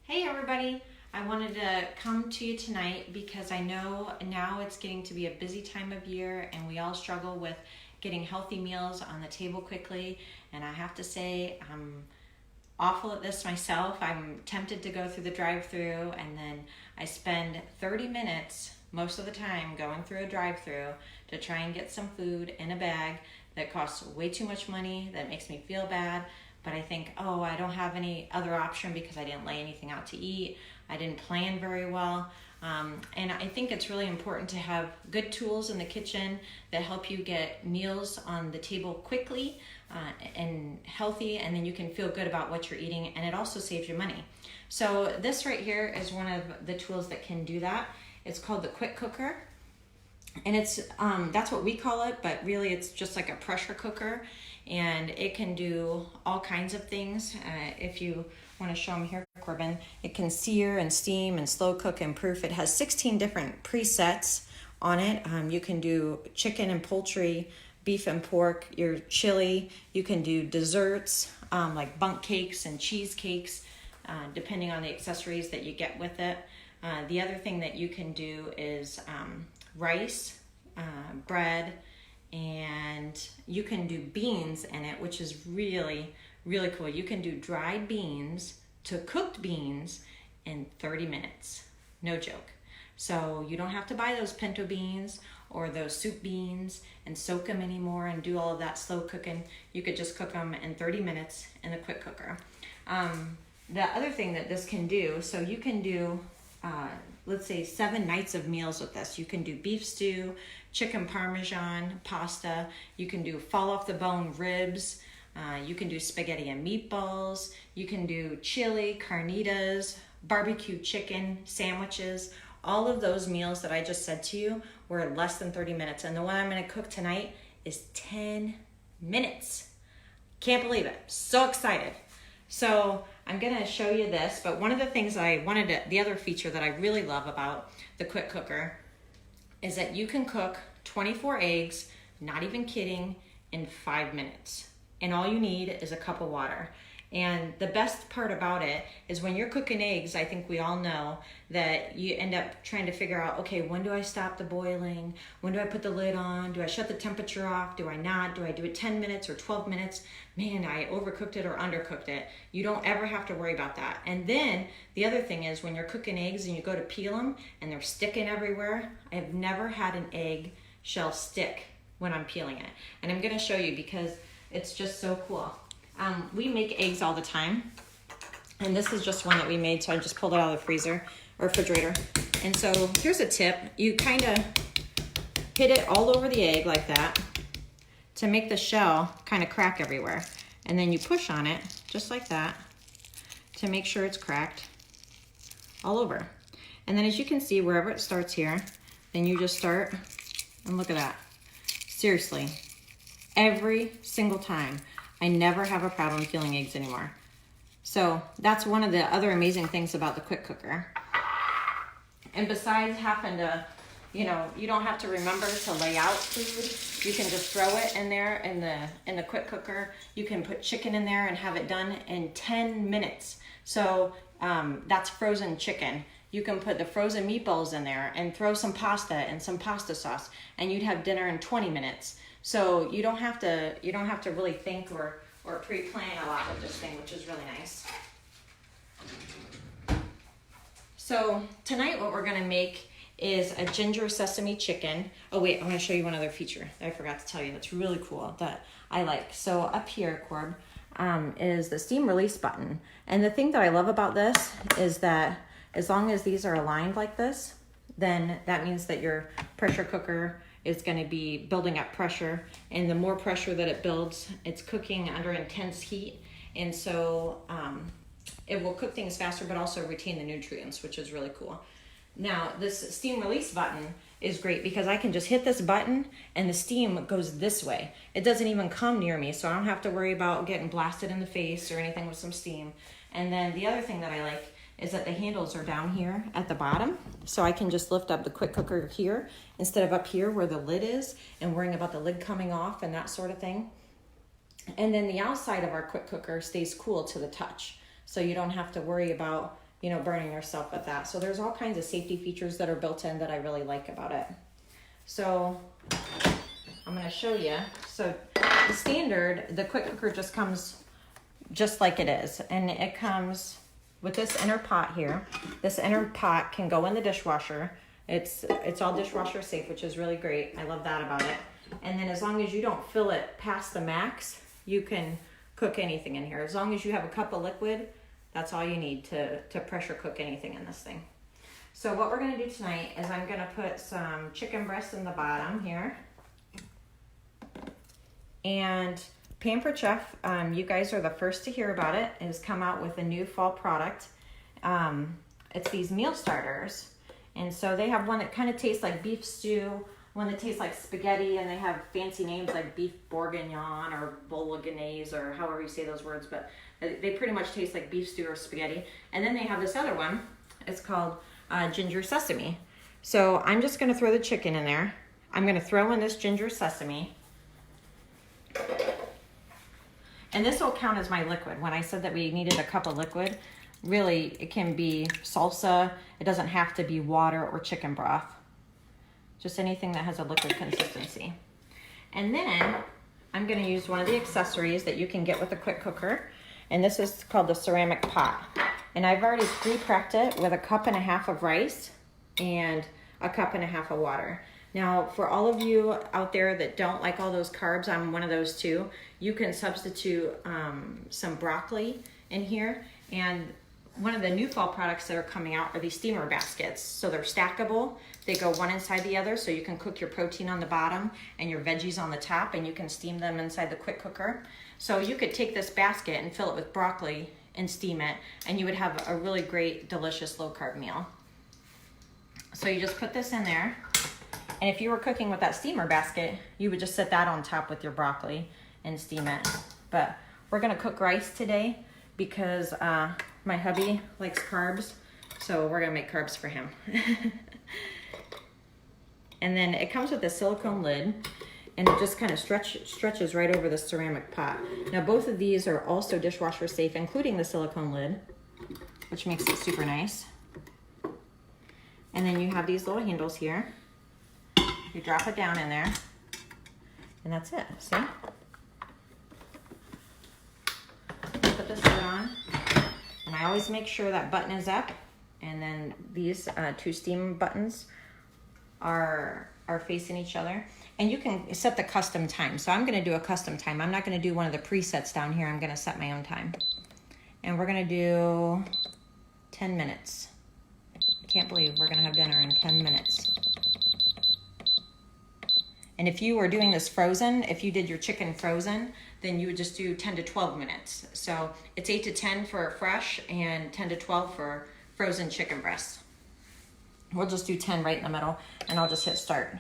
Hey everybody, I wanted to come to you tonight because I know now it's getting to be a busy time of year and we all struggle with getting healthy meals on the table quickly, and I have to say I'm awful at this myself. I'm tempted to go through the drive-through and then I spend 30 minutes most of the time going through a drive-through to try and get some food in a bag that costs way too much money, that makes me feel bad. But I think, oh, I don't have any other option because I didn't lay anything out to eat. I didn't plan very well. And I think it's really important to have good tools in the kitchen that help you get meals on the table quickly and healthy, and then you can feel good about what you're eating, and it also saves you money. So this right here is one of the tools that can do that. It's called the Quick Cooker. And it's that's what we call it, but really it's just like a pressure cooker, and it can do all kinds of things. If you want to show them here, Corbin, it can sear and steam and slow cook and proof. It has 16 different presets on it. You can do chicken and poultry, beef and pork, your chili. You can do desserts like bundt cakes and cheesecakes, depending on the accessories that you get with it. The other thing that you can do is rice, bread, and you can do beans in it, which is really, really cool. You can do dried beans to cooked beans in 30 minutes. No joke. So you don't have to buy those pinto beans or those soup beans and soak them anymore and do all of that slow cooking. You could just cook them in 30 minutes in the quick cooker. The other thing that this can do, so you can do let's say 7 nights of meals with this. You can do beef stew, chicken parmesan, pasta. You can do fall off the bone ribs. You can do spaghetti and meatballs. You can do chili, carnitas, barbecue chicken, sandwiches. All of those meals that I just said to you were less than 30 minutes. And the one I'm gonna cook tonight is 10 minutes. Can't believe it. So excited. So I'm gonna show you this, but one of the things the other feature that I really love about the Quick Cooker is that you can cook 24 eggs, not even kidding, in 5 minutes. And all you need is a cup of water. And the best part about it is when you're cooking eggs, I think we all know that you end up trying to figure out, okay, when do I stop the boiling? When do I put the lid on? Do I shut the temperature off? Do I not? Do I do it 10 minutes or 12 minutes? Man, I overcooked it or undercooked it. You don't ever have to worry about that. And then the other thing is when you're cooking eggs and you go to peel them and they're sticking everywhere, I've never had an egg shell stick when I'm peeling it. And I'm gonna show you because it's just so cool. We make eggs all the time, and this is just one that we made, so I just pulled it out of the freezer or refrigerator. And so here's a tip. You kind of hit it all over the egg like that to make the shell kind of crack everywhere. And then you push on it just like that to make sure it's cracked all over. And then as you can see, wherever it starts here, then you just start, and look at that. Seriously, every single time. I never have a problem peeling eggs anymore. So that's one of the other amazing things about the Quick Cooker. And besides having to, you don't have to remember to lay out food. You can just throw it in there in the Quick Cooker. You can put chicken in there and have it done in 10 minutes. So that's frozen chicken. You can put the frozen meatballs in there and throw some pasta and some pasta sauce, and you'd have dinner in 20 minutes. So you don't have to really think or pre-plan a lot with this thing, which is really nice. So tonight what we're gonna make is a ginger sesame chicken. Oh wait, I wanna show you one other feature that I forgot to tell you that's really cool that I like. So up here, Corb, is the steam release button. And the thing that I love about this is that as long as these are aligned like this, then that means that your pressure cooker is going to be building up pressure, and the more pressure that it builds, it's cooking under intense heat, and so it will cook things faster but also retain the nutrients, which is really cool. Now this steam release button is great because I can just hit this button and the steam goes this way. It doesn't even come near me, so I don't have to worry about getting blasted in the face or anything with some steam. And then the other thing that I like is that the handles are down here at the bottom. So I can just lift up the Quick Cooker here instead of up here where the lid is and worrying about the lid coming off and that sort of thing. And then the outside of our Quick Cooker stays cool to the touch. So you don't have to worry about you know, burning yourself with that. So there's all kinds of safety features that are built in that I really like about it. So I'm going to show you. So the standard, the quick cooker just comes just like it is. And it comes with this inner pot here. This inner pot can go in the dishwasher. It's all dishwasher safe, which is really great. I love that about it. And then as long as you don't fill it past the max, you can cook anything in here. As long as you have a cup of liquid, that's all you need to pressure cook anything in this thing. So what we're gonna do tonight is I'm gonna put some chicken breast in the bottom here. And Pampered Chef, you guys are the first to hear about it, has come out with a new fall product. It's these meal starters. And so they have one that kind of tastes like beef stew, one that tastes like spaghetti, and they have fancy names like beef bourguignon or bolognese or however you say those words, but they pretty much taste like beef stew or spaghetti. And then they have this other one. It's called ginger sesame. So I'm just going to throw the chicken in there. I'm going to throw in this ginger sesame. And this will count as my liquid. When I said that we needed a cup of liquid, really it can be salsa. It doesn't have to be water or chicken broth. Just anything that has a liquid consistency. And then I'm going to use one of the accessories that you can get with a quick cooker. And this is called the ceramic pot. And I've already pre-prepped it with 1.5 cups of rice and 1.5 cups of water. Now, for all of you out there that don't like all those carbs, I'm one of those too, you can substitute some broccoli in here. And one of the new fall products that are coming out are these steamer baskets. So they're stackable. They go one inside the other, so you can cook your protein on the bottom and your veggies on the top, and you can steam them inside the quick cooker. So you could take this basket and fill it with broccoli and steam it, and you would have a really great, delicious low-carb meal. So you just put this in there, and if you were cooking with that steamer basket, you would just set that on top with your broccoli and steam it. But we're gonna cook rice today because my hubby likes carbs, so we're gonna make carbs for him. And then it comes with a silicone lid, and it just kind of stretches right over the ceramic pot. Now both of these are also dishwasher safe, including the silicone lid, which makes it super nice. And then you have these little handles here. You drop it down in there, and that's it, see? Put this lid on, and I always make sure that button is up, and then these two steam buttons are facing each other. And you can set the custom time. So I'm gonna do a custom time. I'm not gonna do one of the presets down here. I'm gonna set my own time. And we're gonna do 10 minutes. I can't believe we're gonna have dinner in 10 minutes. And if you were doing this frozen, if you did your chicken frozen, then you would just do 10 to 12 minutes. So it's 8 to 10 for fresh and 10 to 12 for frozen chicken breasts. We'll just do 10 right in the middle, and I'll just hit start.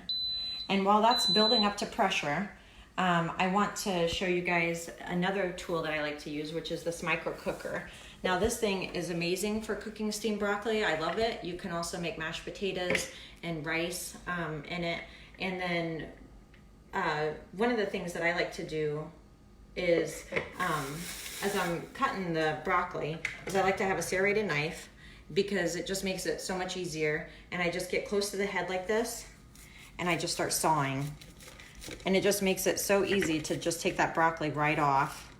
And while that's building up to pressure, I want to show you guys another tool that I like to use, which is this micro cooker. Now this thing is amazing for cooking steamed broccoli. I love it. You can also make mashed potatoes and rice in it. And then one of the things that I like to do is, as I'm cutting the broccoli, is I like to have a serrated knife, because it just makes it so much easier. And I just get close to the head like this, and I just start sawing. And it just makes it so easy to just take that broccoli right off.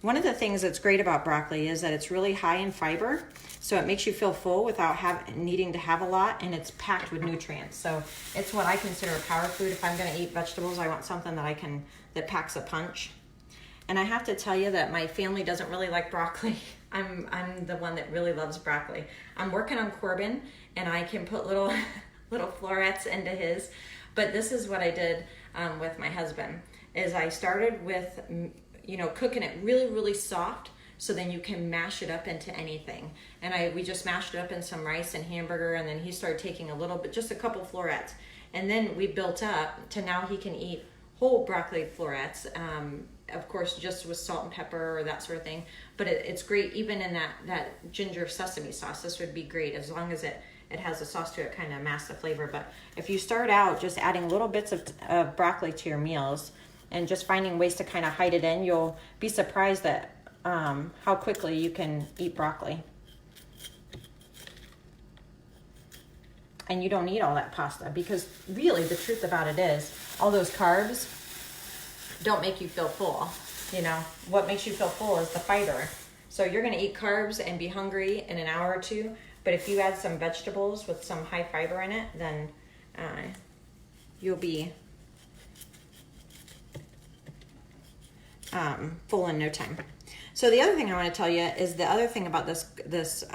One of the things that's great about broccoli is that it's really high in fiber, so it makes you feel full without needing to have a lot, and it's packed with nutrients. So it's what I consider a power food. If I'm gonna eat vegetables, I want something that packs a punch. And I have to tell you that my family doesn't really like broccoli. I'm the one that really loves broccoli. I'm working on Corbin, and I can put little florets into his. But this is what I did with my husband, is I started with, cooking it really, really soft, so then you can mash it up into anything. And we just mashed it up in some rice and hamburger, and then he started taking a little bit, just a couple florets. And then we built up to now he can eat whole broccoli florets, of course, just with salt and pepper or that sort of thing. But it's great even in that ginger sesame sauce. This would be great as long as it has a sauce to it, kind of mask the flavor. But if you start out just adding little bits of broccoli to your meals and just finding ways to kind of hide it in, you'll be surprised at how quickly you can eat broccoli. and you don't need all that pasta, because really the truth about it is all those carbs don't make you feel full. You know, what makes you feel full is the fiber. So you're going to eat carbs and be hungry in an hour or two, but if you add some vegetables with some high fiber in it, then you'll be full in no time. So the other thing I want to tell you is the other thing about this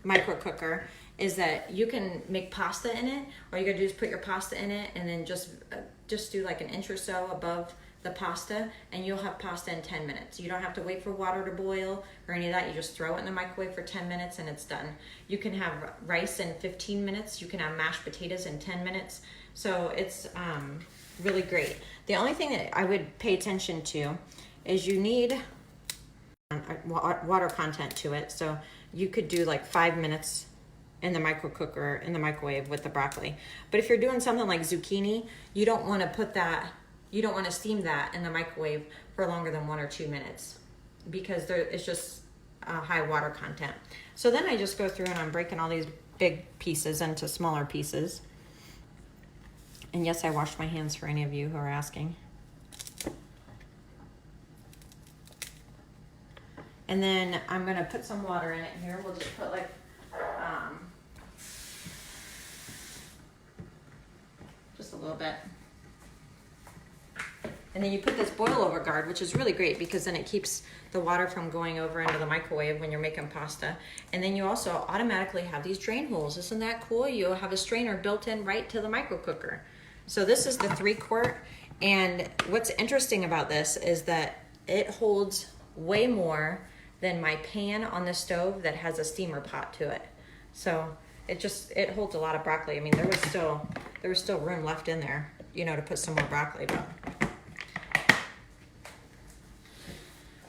micro cooker is that you can make pasta in it. All you gotta do is put your pasta in it, and then just do like an inch or so above the pasta, and you'll have pasta in 10 minutes. You don't have to wait for water to boil or any of that. You just throw it in the microwave for 10 minutes and it's done. You can have rice in 15 minutes. You can have mashed potatoes in 10 minutes. So it's really great. The only thing that I would pay attention to is you need water content to it. So you could do like 5 minutes in the micro cooker in the microwave with the broccoli. But if you're doing something like zucchini, you don't want to put that, you don't want to steam that in the microwave for longer than 1 or 2 minutes, because it's just high water content. So then I just go through and I'm breaking all these big pieces into smaller pieces. And yes, I washed my hands for any of you who are asking. And then I'm gonna put some water in it here. We'll just put like, just a little bit. And then you put this boil over guard, which is really great because then it keeps the water from going over into the microwave when you're making pasta. And then you also automatically have these drain holes. Isn't that cool? You'll have a strainer built in right to the micro cooker. So this is the 3-quart. And what's interesting about this is that it holds way more than my pan on the stove that has a steamer pot to it. So it holds a lot of broccoli. I mean, there was still room left in there, you know, to put some more broccoli. But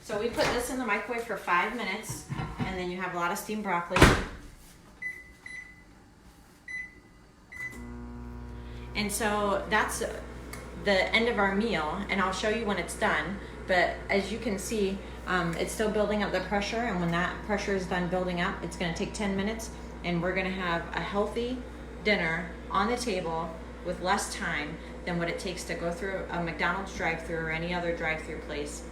so we put this in the microwave for 5 minutes, and then you have a lot of steamed broccoli. And so that's the end of our meal, and I'll show you when it's done. But as you can see, it's still building up the pressure, and when that pressure is done building up, it's gonna take 10 minutes, and we're gonna have a healthy dinner on the table with less time than what it takes to go through a McDonald's drive-thru or any other drive-thru place.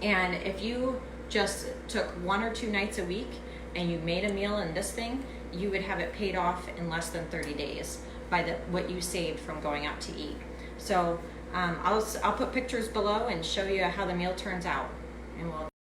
And if you just took 1 or 2 nights a week and you made a meal in this thing, you would have it paid off in less than 30 days by what you saved from going out to eat. So I'll put pictures below and show you how the meal turns out, and we'll